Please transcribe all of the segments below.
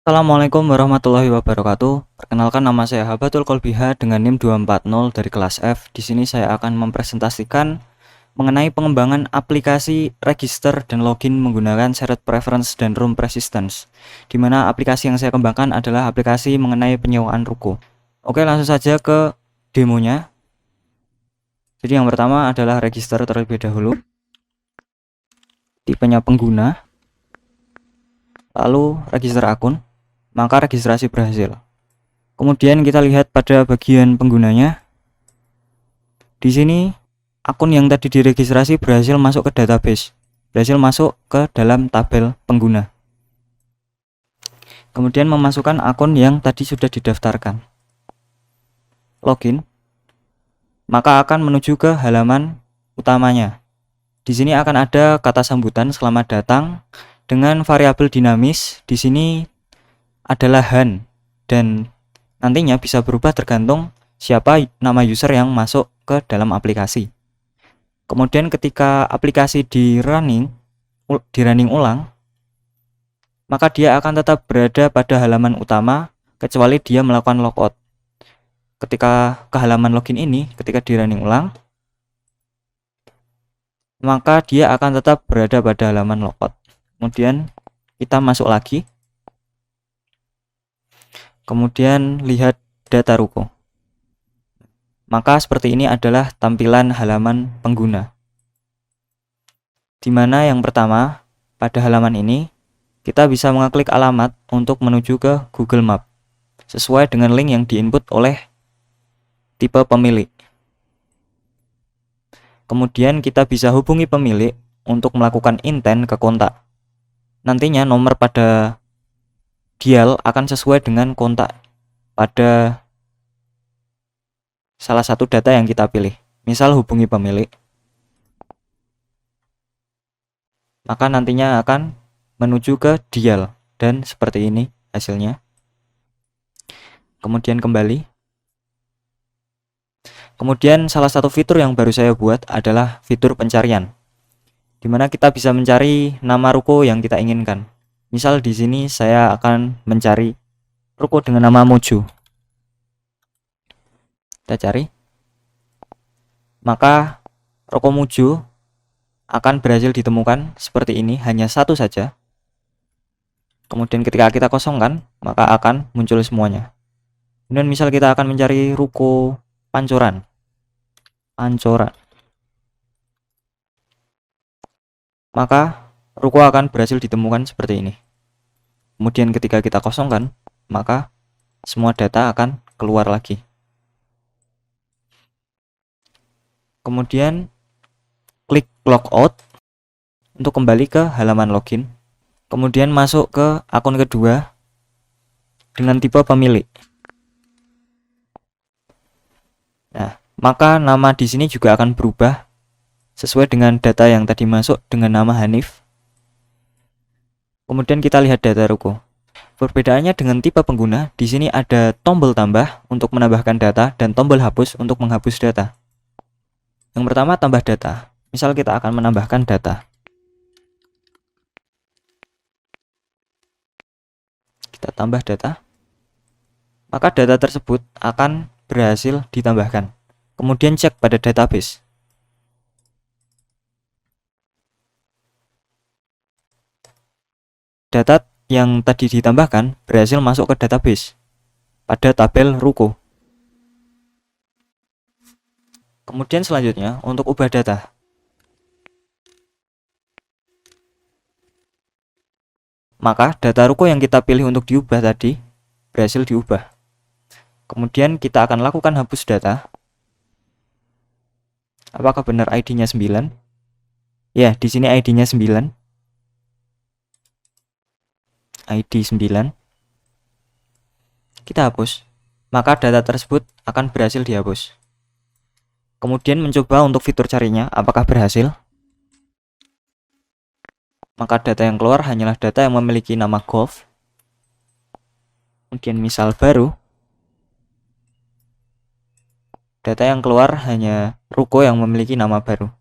Assalamualaikum warahmatullahi wabarakatuh. Perkenalkan, nama saya Habatul Kolbiha dengan NIM 240 dari kelas F. Di sini saya akan mempresentasikan mengenai pengembangan aplikasi register dan login menggunakan shared preference dan room persistence. Di mana aplikasi yang saya kembangkan adalah aplikasi mengenai penyewaan ruko. Oke, langsung saja ke demonya. Jadi yang pertama adalah register terlebih dahulu. Tipenya pengguna. Lalu register akun. Maka registrasi berhasil. Kemudian kita lihat pada bagian penggunanya. Di sini akun yang tadi diregistrasi berhasil masuk ke database, berhasil masuk ke dalam tabel pengguna. Kemudian memasukkan akun yang tadi sudah didaftarkan. Login. Maka akan menuju ke halaman utamanya. Di sini akan ada kata sambutan selamat datang dengan variabel dinamis. Di sini adalah han dan nantinya bisa berubah tergantung siapa nama user yang masuk ke dalam aplikasi. Kemudian ketika aplikasi di running ulang, maka dia akan tetap berada pada halaman utama kecuali dia melakukan logout. Ketika ke halaman login ini, ketika di running ulang, maka dia akan tetap berada pada halaman logout. Kemudian kita masuk lagi. Kemudian lihat data ruko. Maka seperti ini adalah tampilan halaman pengguna. Di mana yang pertama, pada halaman ini kita bisa mengeklik alamat untuk menuju ke Google Map sesuai dengan link yang diinput oleh tipe pemilik. Kemudian kita bisa hubungi pemilik untuk melakukan intent ke kontak. Nantinya nomor pada dial akan sesuai dengan kontak pada salah satu data yang kita pilih. Misal hubungi pemilik, maka nantinya akan menuju ke dial dan seperti ini hasilnya. Kemudian kembali. Kemudian salah satu fitur yang baru saya buat adalah fitur pencarian, di mana kita bisa mencari nama ruko yang kita inginkan. Misal di sini saya akan mencari ruko dengan nama Mojo. Kita cari. Maka ruko Mojo akan berhasil ditemukan seperti ini, hanya satu saja. Kemudian ketika kita kosongkan, maka akan muncul semuanya. Kemudian misal kita akan mencari ruko Pancoran. Maka ruko akan berhasil ditemukan seperti ini. Kemudian ketika kita kosongkan, maka semua data akan keluar lagi. Kemudian klik logout untuk kembali ke halaman login. Kemudian masuk ke akun kedua dengan tipe pemilik. Nah, maka nama di sini juga akan berubah sesuai dengan data yang tadi masuk dengan nama Hanif. Kemudian kita lihat data ruko. Perbedaannya dengan tipe pengguna, di sini ada tombol tambah untuk menambahkan data dan tombol hapus untuk menghapus data. Yang pertama, tambah data. Misal kita akan menambahkan data. Kita tambah data. Maka data tersebut akan berhasil ditambahkan. Kemudian cek pada database. Data yang tadi ditambahkan berhasil masuk ke database pada tabel ruko. Kemudian selanjutnya untuk ubah data. Maka data ruko yang kita pilih untuk diubah tadi berhasil diubah. Kemudian kita akan lakukan hapus data. Apakah benar ID-nya 9? Ya, di sini ID-nya 9. ID 9. Kita hapus. Maka data tersebut akan berhasil dihapus. Kemudian mencoba untuk fitur carinya apakah berhasil. Maka data yang keluar hanyalah data yang memiliki nama golf. Kemudian misal baru. Data yang keluar hanya ruko yang memiliki nama baru.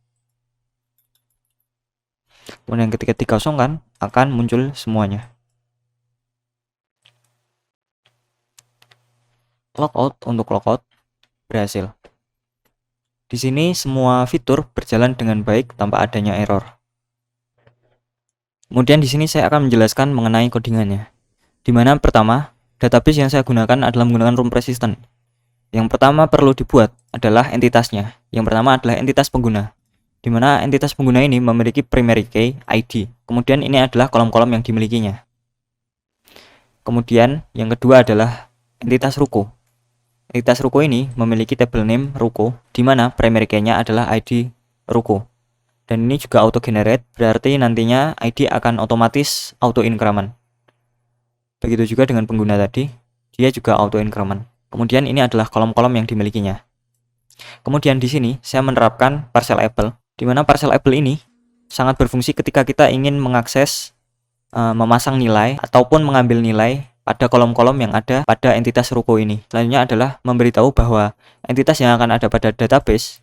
Kemudian ketika dikosongkan akan muncul semuanya. logout untuk logout berhasil. Di sini semua fitur berjalan dengan baik tanpa adanya error. Kemudian di sini saya akan menjelaskan mengenai codingannya. Di mana pertama, database yang saya gunakan adalah menggunakan room persistent. Yang pertama perlu dibuat adalah entitasnya. Yang pertama adalah entitas pengguna, di mana entitas pengguna ini memiliki primary key ID. Kemudian ini adalah kolom-kolom yang dimilikinya. Kemudian yang kedua adalah entitas ruko. Entitas ruko ini memiliki table name ruko, di mana primary key-nya adalah ID ruko. Dan ini juga auto generate, berarti nantinya ID akan otomatis auto increment. Begitu juga dengan pengguna tadi, dia juga auto increment. Kemudian ini adalah kolom-kolom yang dimilikinya. Kemudian di sini saya menerapkan parcel-able, di mana parcel-able ini sangat berfungsi ketika kita ingin mengakses, memasang nilai ataupun mengambil nilai pada kolom-kolom yang ada pada entitas ruko ini. Selanjutnya adalah memberitahu bahwa entitas yang akan ada pada database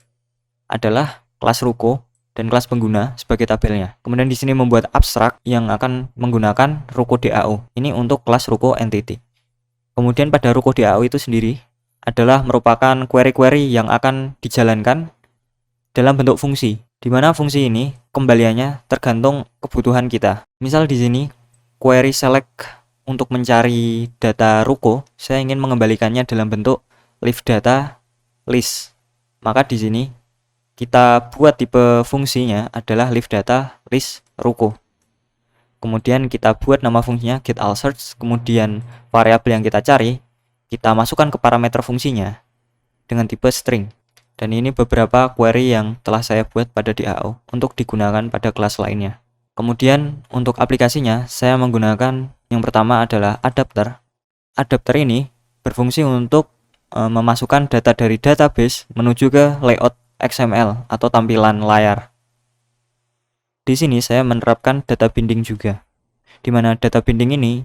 adalah kelas ruko dan kelas pengguna sebagai tabelnya. Kemudian di sini membuat abstrak yang akan menggunakan ruko DAO. Ini untuk kelas ruko entity. Kemudian pada ruko DAO itu sendiri adalah merupakan query-query yang akan dijalankan dalam bentuk fungsi, di mana fungsi ini kembaliannya tergantung kebutuhan kita. Misal di sini query select untuk mencari data ruko, saya ingin mengembalikannya dalam bentuk live data list. Maka di sini kita buat tipe fungsinya adalah live data list ruko. Kemudian kita buat nama fungsinya get all search, kemudian variabel yang kita cari kita masukkan ke parameter fungsinya dengan tipe string. Dan ini beberapa query yang telah saya buat pada DAO untuk digunakan pada kelas lainnya. Kemudian untuk aplikasinya saya menggunakan yang pertama adalah adapter. Adapter ini berfungsi untuk memasukkan data dari database menuju ke layout XML atau tampilan layar. Di sini saya menerapkan data binding juga, di mana data binding ini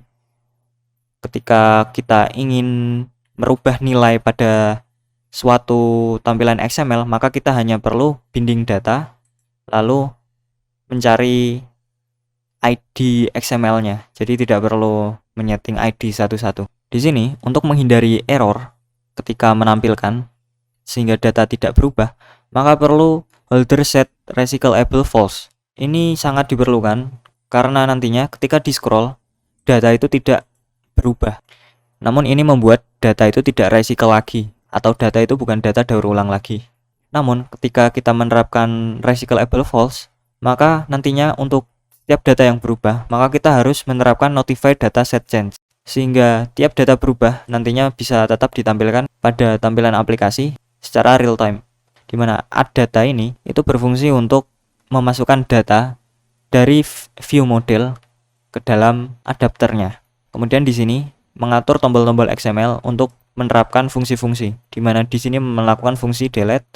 ketika kita ingin merubah nilai pada suatu tampilan XML, maka kita hanya perlu binding data lalu mencari ID XML-nya. Jadi tidak perlu menyeting ID satu-satu. Di sini untuk menghindari error ketika menampilkan sehingga data tidak berubah, maka perlu holder set recyclable false. Ini sangat diperlukan karena nantinya ketika di scroll data itu tidak berubah. Namun ini membuat data itu tidak recycle lagi atau data itu bukan data daur ulang lagi. Namun ketika kita menerapkan recyclable false, maka nantinya untuk tiap data yang berubah, maka kita harus menerapkan notify data set change sehingga tiap data berubah nantinya bisa tetap ditampilkan pada tampilan aplikasi secara real time. Di mana add data ini itu berfungsi untuk memasukkan data dari view model ke dalam adapternya. Kemudian di sini mengatur tombol-tombol XML untuk menerapkan fungsi-fungsi, di mana di sini melakukan fungsi delete,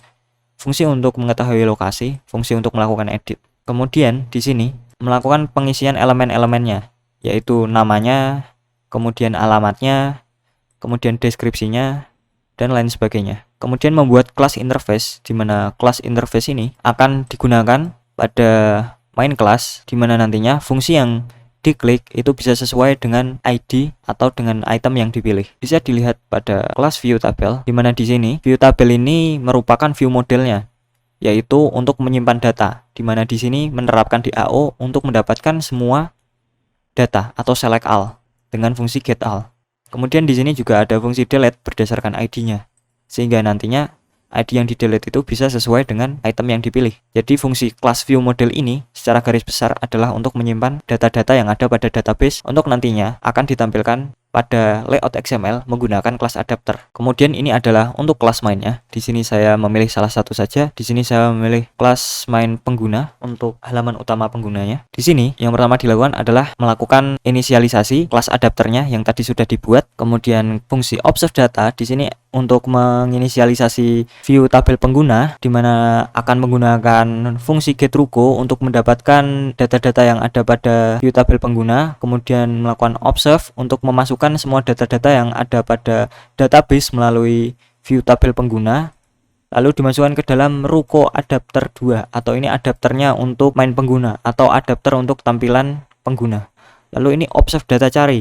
fungsi untuk mengetahui lokasi, fungsi untuk melakukan edit. Kemudian di sini melakukan pengisian elemen-elemennya, yaitu namanya, kemudian alamatnya, kemudian deskripsinya, dan lain sebagainya. Kemudian membuat class interface, di mana class interface ini akan digunakan pada main class, di mana nantinya fungsi yang diklik itu bisa sesuai dengan ID atau dengan item yang dipilih. Bisa dilihat pada kelas view tabel, di mana di sini view tabel ini merupakan view modelnya, yaitu untuk menyimpan data, di mana di sini menerapkan DAO untuk mendapatkan semua data atau select all dengan fungsi get all. Kemudian di sini juga ada fungsi delete berdasarkan ID-nya, sehingga nantinya ID yang di delete itu bisa sesuai dengan item yang dipilih. Jadi fungsi class view model ini secara garis besar adalah untuk menyimpan data-data yang ada pada database untuk nantinya akan ditampilkan pada layout XML menggunakan kelas adapter. Kemudian ini adalah untuk kelas mainnya. Di sini saya memilih salah satu saja. Di sini saya memilih kelas main pengguna untuk halaman utama penggunanya. Di sini yang pertama dilakukan adalah melakukan inisialisasi kelas adapternya yang tadi sudah dibuat. Kemudian fungsi observe data di sini untuk menginisialisasi view tabel pengguna, di mana akan menggunakan fungsi getRuko untuk mendapatkan data-data yang ada pada view tabel pengguna. Kemudian melakukan observe untuk memasukkan semua data-data yang ada pada database melalui view tabel pengguna, lalu dimasukkan ke dalam ruko adapter 2, atau ini adapternya untuk main pengguna atau adapter untuk tampilan pengguna. Lalu ini observe data cari,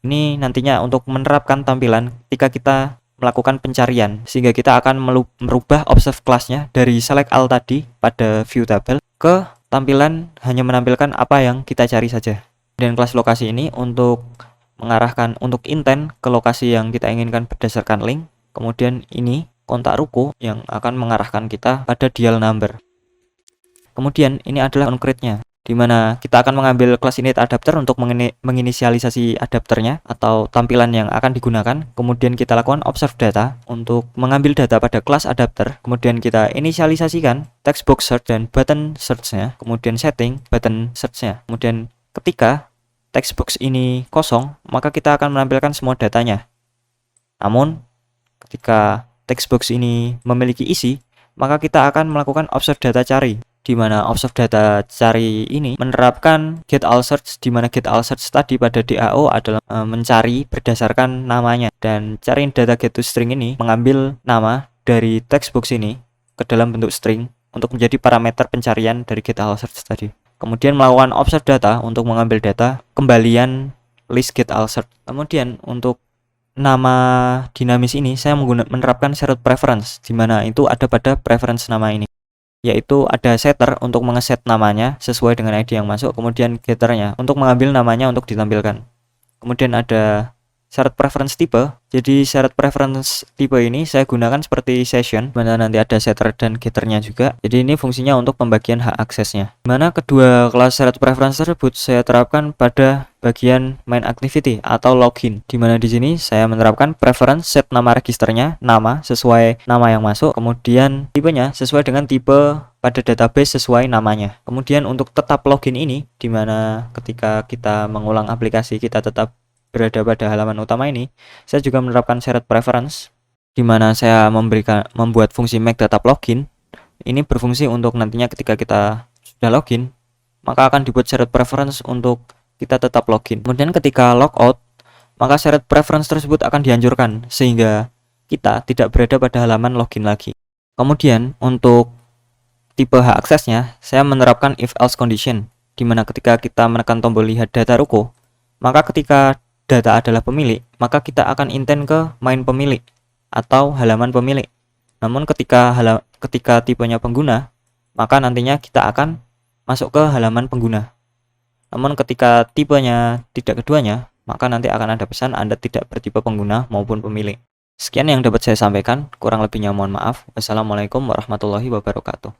ini nantinya untuk menerapkan tampilan ketika kita melakukan pencarian, sehingga kita akan merubah observe class-nya dari select all tadi pada view table ke tampilan hanya menampilkan apa yang kita cari saja. Dan kelas lokasi ini untuk mengarahkan untuk intent ke lokasi yang kita inginkan berdasarkan link. Kemudian ini kontak ruko yang akan mengarahkan kita pada dial number. Kemudian ini adalah concrete-nya, di mana kita akan mengambil kelas init adapter untuk menginisialisasi adapternya atau tampilan yang akan digunakan. Kemudian kita lakukan observe data untuk mengambil data pada kelas adapter. Kemudian kita inisialisasikan text box search dan button search-nya. Kemudian setting button search-nya. Kemudian ketika text box ini kosong, maka kita akan menampilkan semua datanya. Namun ketika text box ini memiliki isi, maka kita akan melakukan observe data cari, di mana observe data cari ini menerapkan get all search, di mana get all search tadi pada DAO adalah mencari berdasarkan namanya, dan cari data get to string ini mengambil nama dari text box ini ke dalam bentuk string untuk menjadi parameter pencarian dari get all search tadi. Kemudian melakukan observe data untuk mengambil data kembalian list get all search. Kemudian untuk nama dinamis ini saya menerapkan shared preference, di mana itu ada pada preference nama ini, yaitu ada setter untuk mengeset namanya sesuai dengan ID yang masuk, kemudian getternya untuk mengambil namanya untuk ditampilkan. Kemudian ada shared preference type. Jadi shared preference type ini saya gunakan seperti session, mana nanti ada setter dan getternya juga. Jadi ini fungsinya untuk pembagian hak aksesnya. Mana kedua kelas shared preference tersebut saya terapkan pada bagian main activity atau login, di mana di sini saya menerapkan preference set nama registernya, nama sesuai nama yang masuk, kemudian tipenya sesuai dengan tipe pada database sesuai namanya. Kemudian untuk tetap login ini, di mana ketika kita mengulang aplikasi kita tetap berada pada halaman utama ini, saya juga menerapkan shared preference, di mana saya membuat fungsi make tetap login. Ini berfungsi untuk nantinya ketika kita sudah login, maka akan dibuat shared preference untuk kita tetap login. Kemudian ketika logout, maka shared preference tersebut akan dihancurkan sehingga kita tidak berada pada halaman login lagi. Kemudian untuk tipe hak aksesnya, saya menerapkan if else condition, di mana ketika kita menekan tombol lihat data ruko, maka ketika data adalah pemilik, maka kita akan intent ke main pemilik atau halaman pemilik. Namun ketika tipenya pengguna, maka nantinya kita akan masuk ke halaman pengguna. Namun ketika tipenya tidak keduanya, maka nanti akan ada pesan Anda tidak bertipe pengguna maupun pemilik. Sekian yang dapat saya sampaikan, kurang lebihnya mohon maaf. Wassalamualaikum warahmatullahi wabarakatuh.